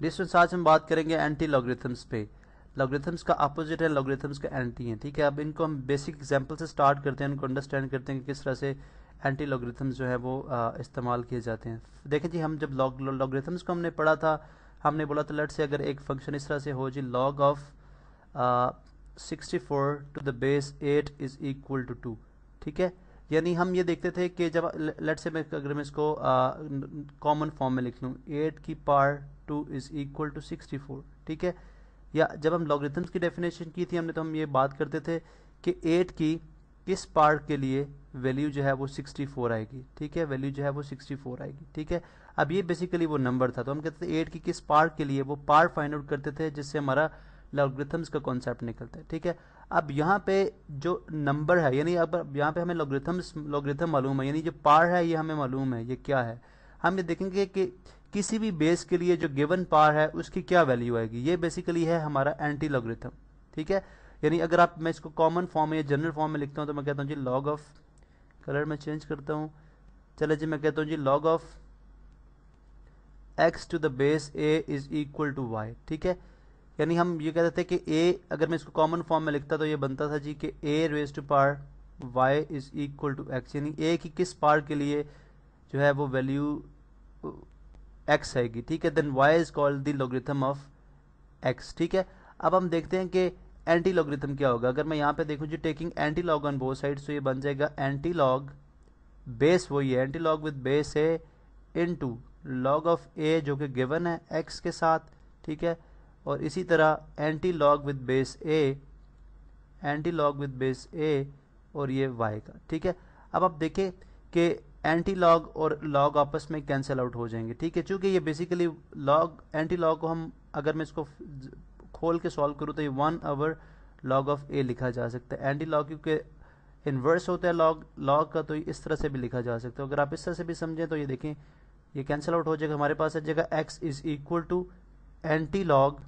Distance आज हम बात करेंगे एंटी लॉगरिथम्स पे। लॉगरिथम्स का अपोजिट है, लॉगरिथम्स का एंटी है। ठीक है, अब इनको हम बेसिक एग्जांपल से स्टार्ट करते हैं, उनको अंडरस्टैंड करते हैं कि किस तरह से एंटी लॉगरिथम्स जो है वो इस्तेमाल किए जाते हैं। देखें जी, हम जब लॉगरिथम्स को हमने पढ़ा था, हमने बोला था लेट से अगर एक फंक्शन इस तरह से हो जी log of 64 to the base 8 is equal to 2। ठीक है, यानी हम ये देखते थे कि जब लेट से अगर मैं इसको कॉमन फॉर्म में लिख लूँ 8 की पावर 2 इज इक्वल टू 64। ठीक है, या जब हम लॉगरिथम्स की डेफिनेशन की थी हमने, तो हम ये बात करते थे कि 8 की किस पार्ट के लिए वैल्यू जो है वो 64 आएगी। ठीक है, वैल्यू जो है वो 64 आएगी। ठीक है, अब ये बेसिकली वो नंबर था, तो हम कहते थे 8 की किस पार्ट के लिए, वो पार्ट फाइंड आउट करते थे जिससे हमारा लॉगरिथम्स का कॉन्सेप्ट निकलता है। ठीक है, अब यहाँ पे जो नंबर है, यानी अब यहाँ पे हमें लॉगरिथम मालूम है, यानी जो पार है ये हमें मालूम है ये क्या है। हम ये देखेंगे कि किसी भी बेस के लिए जो गिवन पार है उसकी क्या वैल्यू आएगी। ये बेसिकली है हमारा एंटी लॉगरिथम। ठीक है, यानी अगर आप, मैं इसको कॉमन फॉर्म में या जनरल फॉर्म में लिखता हूँ तो मैं कहता हूँ जी लॉग ऑफ, कलर में चेंज करता हूँ, चले जी, मैं कहता हूँ जी log of x to the base a is equal to y। ठीक है, यानी हम ये कहते थे कि a, अगर मैं इसको कॉमन फॉर्म में लिखता तो ये बनता था जी कि a raise to power y is equal to x, यानी a की किस पावर के लिए जो है वो वैल्यू x आएगी। ठीक है, then y is called the logarithm of x। ठीक है, अब हम देखते हैं कि एंटी लॉगरिथम क्या होगा। अगर मैं यहाँ पे देखूँ जी taking anti log on both side, तो ये बन जाएगा एंटी लॉग बेस, वही है anti log with base a into log of a जो कि गिवन है x के साथ। ठीक है, और इसी तरह anti log with base a, anti log with base a और ये y का। ठीक है, अब आप देखें कि एंटी लॉग और लॉग आपस में कैंसिल आउट हो जाएंगे। ठीक है, चूंकि ये बेसिकली लॉग, एंटी लॉग को हम, अगर मैं इसको खोल के सॉल्व करूँ तो ये 1 log ऑफ ए लिखा जा सकता है। एंटी लॉग क्योंकि इन्वर्स होता है लॉग का, तो इस तरह से भी लिखा जा सकता है। अगर आप इस तरह से भी समझें तो ये देखें ये कैंसिल आउट हो जाएगा, हमारे पास आ जाएगा x is equal to anti log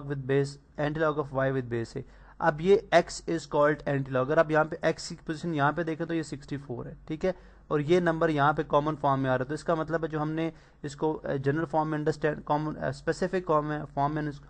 with base, anti log of y with base है। अब ये x is called anti log. अगर आप यहाँ पे x की पोजीशन यहाँ पे देखें तो ये 64 है। ठीक है, और ये नंबर यहाँ पे कॉमन फॉर्म में आ रहा है, तो इसका मतलब है जो हमने इसको जनरल फॉर्म में अंडरस्टैंड, कॉमन स्पेसिफिक फॉर्म में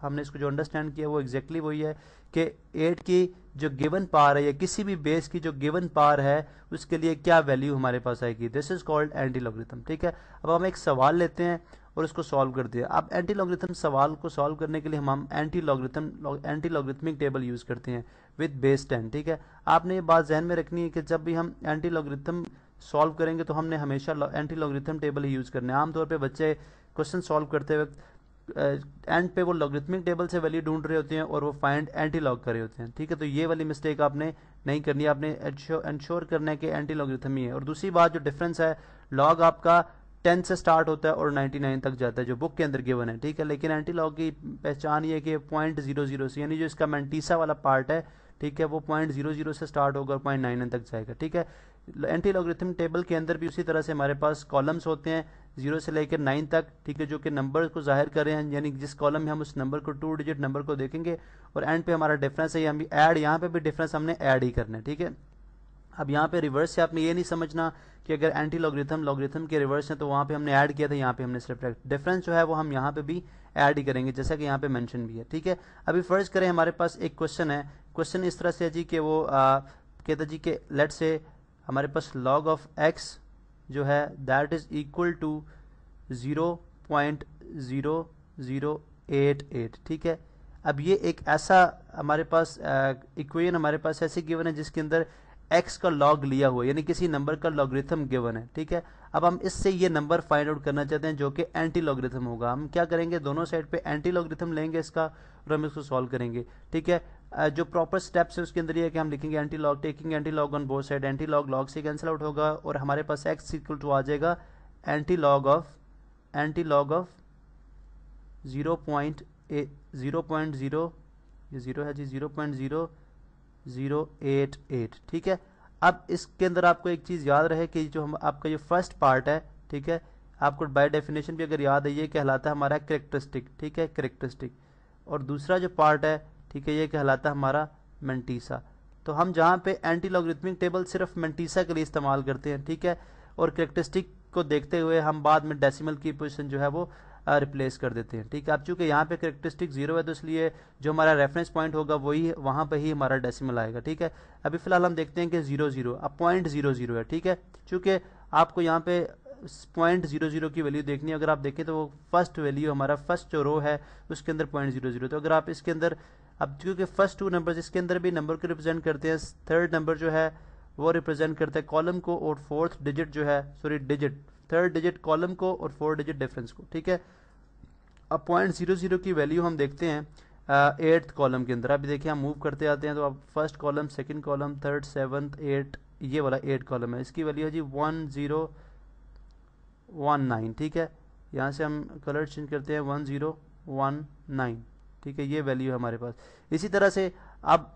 हमने इसको जो अंडरस्टैंड किया वो एग्जैक्टली वही है कि 8 की जो गिवन पार है या किसी भी बेस की जो गिवन पार है उसके लिए क्या वैल्यू हमारे पास आएगी। This is called anti logarithm. ठीक है, अब हम एक सवाल लेते हैं और उसको सॉल्व करते हैं। अब एंटी लॉगरिथम सवाल को सॉल्व करने के लिए हम एंटी लॉगरिथमिक टेबल यूज करते हैं विद बेस 10। ठीक है, आपने ये बात जहन में रखनी है कि जब भी हम एंटी लॉगरिथम सॉल्व करेंगे तो हमने हमेशा एंटी लॉगरिथम टेबल ही यूज करने हैं। आमतौर पे बच्चे क्वेश्चन सॉल्व करते वक्त एंड पे वो लॉगरिथमिक टेबल से वैल्यू ढूंढ रहे होते हैं और वो फाइंड एंटी लॉग कर रहे होते हैं। ठीक है, तो ये वाली मिस्टेक आपने नहीं करनी है, आपने इंश्योर करना है कि एंटी लॉगरिथम ही है। और दूसरी बात जो डिफरेंस है, लॉग आपका 10 से स्टार्ट होता है और 99 तक जाता है जो बुक के अंदर गिवन है। ठीक है, लेकिन एंटी लॉग की पहचान ये है कि 0.00 से, यानी जो इसका मैंटीसा वाला पार्ट है, ठीक है, वो 0.00 से स्टार्ट होगा और 0.99 तक जाएगा। ठीक है, एंटी लॉगरिथम टेबल के अंदर भी उसी तरह से हमारे पास कॉलम्स होते हैं 0 से लेकर 9 तक। ठीक है, जो कि नंबर को जाहिर कर रहे हैं, यानी जिस कॉलम में हम उस नंबर को 2 डिजिट नंबर को देखेंगे और एंड पे हमारा डिफरेंस है, हम ऐड, यहाँ पे भी डिफरेंस हमने ऐड ही करना है। ठीक है, अब यहाँ पे रिवर्स से आपने ये नहीं समझना कि अगर एंटी लॉगरिथम के रिवर्स है तो वहाँ पे हमने ऐड किया था, यहाँ पे हमने सिर्फ डिफरेंस जो है वो हम यहाँ पे भी ऐड ही करेंगे, जैसा कि यहाँ पे मेंशन भी है। ठीक है, अभी फर्ज करें हमारे पास एक क्वेश्चन है, क्वेश्चन इस तरह से है जी कि वो कहता जी कि लेट से हमारे पास log ऑफ x जो है दैट इज इक्वल टू 0.0088। ठीक है, अब ये एक ऐसा हमारे पास इक्वेशन हमारे पास ऐसे गिवन है जिसके अंदर x का लॉग लिया हुआ है, यानी किसी नंबर का लॉगरिथम गिवन है। ठीक है, अब हम इससे ये नंबर फाइंड आउट करना चाहते हैं जो कि एंटी लॉगरिथम होगा। हम क्या करेंगे, दोनों साइड पे एंटी लॉगरिथम लेंगे इसका और हम इसको सॉल्व करेंगे। ठीक है, जो प्रॉपर स्टेप्स है उसके अंदर ये है कि हम लिखेंगे anti log, taking anti log on both side, anti log log से कैंसिल आउट होगा और हमारे पास x इक्वल टू आ जाएगा एंटी लॉग ऑफ 0.0, ये 0 है जी 0.0088। ठीक है, अब इसके अंदर आपको एक चीज याद रहे कि जो हम आपका ये फर्स्ट पार्ट है, ठीक है, आपको बाय डेफिनेशन भी अगर याद है ये कहलाता है हमारा कैरेक्टरिस्टिक। ठीक है, कैरेक्टरिस्टिक, और दूसरा जो पार्ट है, ठीक है, ये कहलाता है हमारा मैंटीसा। तो हम जहाँ पे एंटी लॉगरिथमिक टेबल सिर्फ मैंटीसा के लिए इस्तेमाल करते हैं, ठीक है, और कैरेक्टरिस्टिक को देखते हुए हम बाद में डेसिमल की पोजीशन जो है वो रिप्लेस कर देते हैं। ठीक है, अब चूंकि यहाँ पे कैरेक्टरिस्टिक 0 है तो इसलिए जो हमारा रेफरेंस पॉइंट होगा वही वहाँ पे ही हमारा डेसिमल आएगा। ठीक है, अभी फिलहाल हम देखते हैं कि 00 अब .00 है। ठीक है, चूंकि आपको यहाँ पे .00 की वैल्यू देखनी है, अगर आप देखें तो वो फर्स्ट वैल्यू हमारा फर्स्ट जो रो है उसके अंदर .00, तो अगर आप इसके अंदर अब क्योंकि फर्स्ट 2 नंबर्स इसके अंदर भी नंबर को रिप्रेजेंट करते हैं, थर्ड नंबर जो है वो रिप्रेजेंट करता है कॉलम को और फोर्थ डिजिट जो है डिजिट थर्ड डिजिट कॉलम को और 4 डिजिट डिफरेंस को। ठीक है, अब .00 की वैल्यू हम देखते हैं 8th कॉलम के अंदर। अभी देखिए हम मूव करते आते हैं तो अब first column, second column, third, 7th, 8, ये वाला 8 कॉलम है, इसकी वैल्यू है जी 1019। ठीक है, यहाँ से हम कलर चेंज करते हैं 1019। ठीक है, ये वैल्यू है हमारे पास। इसी तरह से अब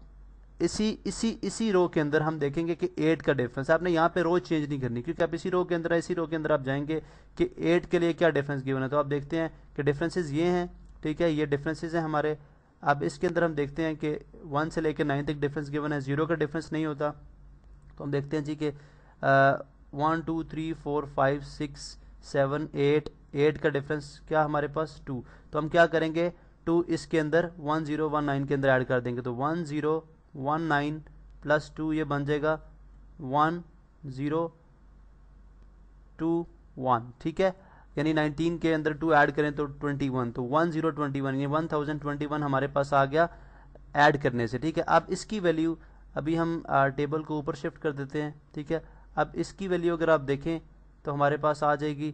इसी रो के अंदर हम देखेंगे कि 8 का डिफरेंस, आपने यहाँ पे रो चेंज नहीं करनी क्योंकि आप इसी रो के अंदर आप जाएंगे कि 8 के लिए क्या डिफरेंस गिवन है, तो आप देखते हैं कि डिफरेंसेस ये हैं। ठीक है, ये डिफरेंसेस हैं हमारे। अब इसके अंदर हम देखते हैं कि 1 से लेकर 9 तक डिफरेंस गिवन है, 0 का डिफरेंस नहीं होता। तो हम देखते हैं जी कि 1 2 3 4 5 6 7 8 का डिफरेंस क्या हमारे पास 2, तो हम क्या करेंगे 2 इसके अंदर 1019 के अंदर ऐड कर देंगे, तो 1019 प्लस 2 ये बन जाएगा 1021। ठीक है, यानी 19 के अंदर 2 ऐड करें तो 21, तो 1021 यानी 1021 हमारे पास आ गया ऐड करने से। ठीक है, अब इसकी वैल्यू अभी हम टेबल को ऊपर शिफ्ट कर देते हैं। ठीक है, अब इसकी वैल्यू अगर आप देखें तो हमारे पास आ जाएगी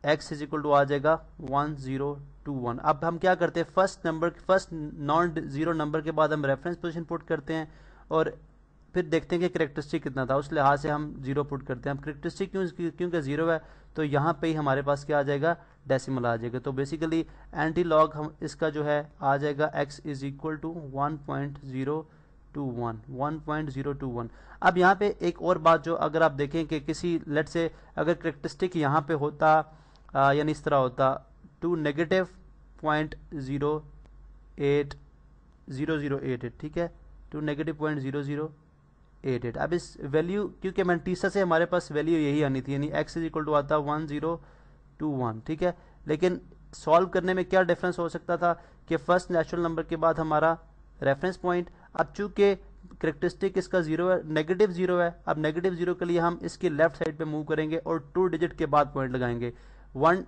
x इज इक्वल टू आ जाएगा 1021। अब हम क्या करते हैं, फर्स्ट नॉन जीरो नंबर के बाद हम रेफरेंस पोजीशन पुट करते हैं और फिर देखते हैं कि कैरेक्टरिस्टिक कितना था, उस लिहाज से हम 0 पुट करते हैं। हम कैरेक्टरिस्टिक क्योंकि 0 है तो यहाँ पे ही हमारे पास क्या आ जाएगा, डेसिमल आ जाएगा। तो बेसिकली एंटी लॉग हम इसका जो है आ जाएगा x इज इक्वल टू 1.021। अब यहाँ पे एक और बात जो अगर आप देखें कि किसी लेट से अगर कैरेक्टरिस्टिक यहाँ पे होता यानी इस तरह होता टू नेगेटिव .08088। ठीक है, टू नेगेटिव .0088। अब इस वैल्यू क्योंकि मैंटीसा से हमारे पास वैल्यू यही आनी थी, यानी x इज इक्वल टू आता 1021। ठीक है, लेकिन सॉल्व करने में क्या डिफरेंस हो सकता था कि फर्स्ट नेचुरल नंबर के बाद हमारा रेफरेंस पॉइंट, अब चूंकि कैरेक्टरिस्टिक इसका 0 है, नेगेटिव 0 है, अब नेगेटिव 0 के लिए हम इसकी लेफ्ट साइड पे मूव करेंगे और 2 डिजिट के बाद पॉइंट लगाएंगे। 1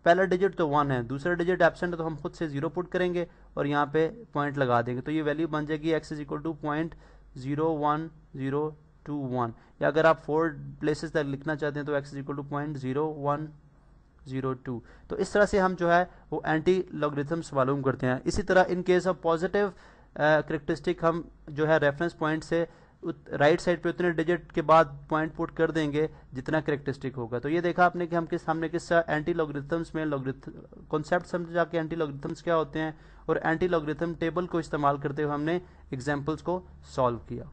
पहला डिजिट तो 1 है, दूसरा डिजिट एब्सेंट है तो हम खुद से 0 पुट करेंगे और यहाँ पे पॉइंट लगा देंगे, तो ये वैल्यू बन जाएगी x इज इक्वल टू .01021। या अगर आप 4 प्लेसेस तक लिखना चाहते हैं तो x इज इक्वल टू .0102। तो इस तरह से हम जो है वो एंटी लॉगरिथम्स मालूम करते हैं। इसी तरह in case of positive characteristic हम जो है रेफरेंस पॉइंट से राइट साइड पे उतने डिजिट के बाद पॉइंट पुट कर देंगे जितना कैरेक्टरिस्टिक होगा। तो ये देखा आपने कि हम हमने किस एंटी लॉगरिथम्स में कॉन्सेप्ट समझा कि एंटी लॉगरिथम्स क्या होते हैं और एंटी लॉगरिथम टेबल को इस्तेमाल करते हुए हमने एग्जांपल्स को सॉल्व किया।